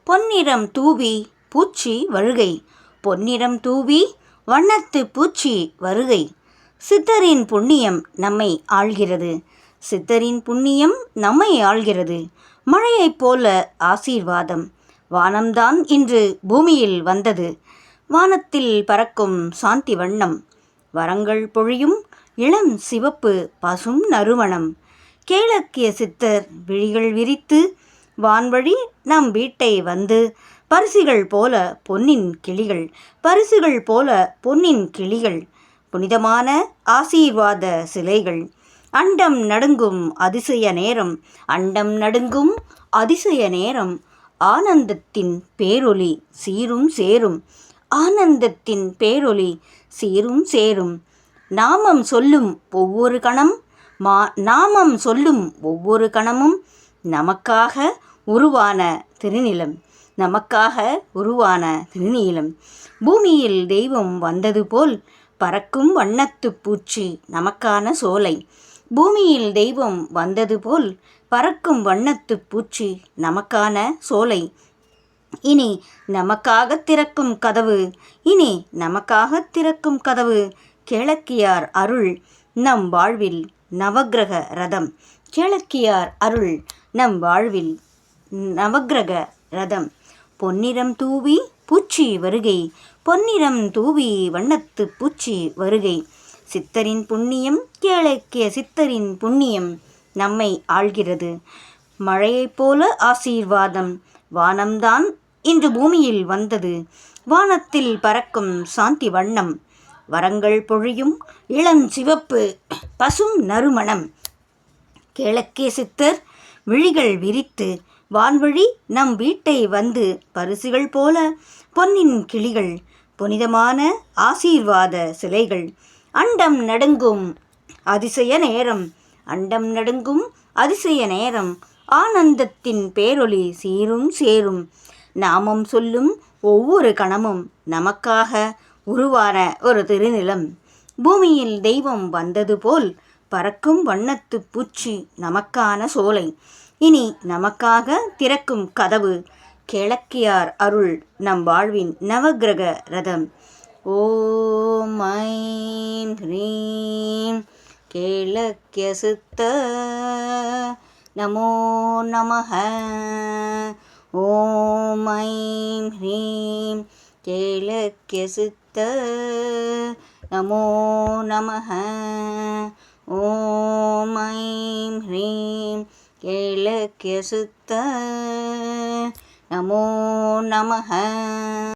பொன்னிறம் தூவி பூச்சி வருகை, பொன்னிறம் தூவி வண்ணத்து பூச்சி வருகை. சித்தரின் புண்ணியம் நம்மை ஆள்கிறது, சித்தரின் புண்ணியம் நம்மை ஆள்கிறது. மழையைப் போல ஆசீர்வாதம் வானம்தான் இன்று பூமியில் வந்தது. வானத்தில் பறக்கும் சாந்தி வண்ணம், வரங்கள் பொழியும் இளம் சிவப்பு பசும் நறுமணம். கேளக்கிய சித்தர் விழிகள் விரித்து வான்வழி நம் வீட்டை வந்து, பரிசுகள் போல பொன்னின் கிளிகள், பரிசுகள் போல பொன்னின் கிளிகள், புனிதமான ஆசீர்வாத சிலைகள். அண்டம் நடுங்கும் அதிசய நேரம், அண்டம் நடுங்கும் அதிசய நேரம். ஆனந்தத்தின் பேரொளி சீரும் சேரும், ஆனந்தத்தின் பேரொளி சீரும் சேரும். நாமம் சொல்லும் ஒவ்வொரு கணம், நாமம் சொல்லும் ஒவ்வொரு கணமும் நமக்காக உருவான திருநிலம், நமக்காக உருவான திருநீலம். பூமியில் தெய்வம் வந்தது போல் பறக்கும் வண்ணத்து பூச்சி நமக்கான சோலை, பூமியில் தெய்வம் வந்தது போல் பறக்கும் வண்ணத்து பூச்சி நமக்கான சோலை. இனி நமக்காக திறக்கும் கதவு, இனி நமக்காக திறக்கும் கதவு. கேளக்கியார் அருள் நம் வாழ்வில் நவக்கிரக ரதம், கேளக்கியார் அருள் நம் வாழ்வில் நவக்கிரக ரதம். பொன்னிறம் தூவி பூச்சி வருகை, பொன்னிறம் தூவி வண்ணத்து பூச்சி வருகை. சித்தரின் புண்ணியம், கேளக்கிய சித்தரின் புண்ணியம் நம்மை ஆள்கிறது. மழையைப் போல ஆசீர்வாதம் வானம்தான் இன்று பூமியில் வந்தது. வானத்தில் பறக்கும் சாந்தி வண்ணம், வரங்கள் பொழியும் இளஞ்சிவப்பு பசும் நறுமணம். கேளக்கிய சித்தர் விழிகள் விரித்து வான்வழி நம் வீட்டை வந்து, பரிசுகள் போல பொன்னின் கிளிகள், புனிதமான ஆசீர்வாத சிலைகள். அண்டம் நடுங்கும் அதிசய நேரம், அண்டம் நடுங்கும் அதிசய நேரம். ஆனந்தத்தின் பேரொளி சீரும் சேரும். நாமம் சொல்லும் ஒவ்வொரு கணமும் நமக்காக உருவான ஒரு திருநிலம். பூமியில் தெய்வம் வந்தது போல் பறக்கும் வண்ணத்து பூச்சி நமக்கான சோலை. இனி நமக்காக திறக்கும் கதவு. கேளக்கியார் அருள் நம் வாழ்வின் நவக்கிரக ரதம். ஓம் ஐம் ஹ்ரீம் கேளக்கிய சித்த நமோ நமஹ. ஓம் ஐம் ஹ்ரீம் கேளக்கிய சித்த நமோ நமஹ. ஓம் ஐம் ஹ்ரீம் கேளக்கிய சித்த நமோ நமஹ.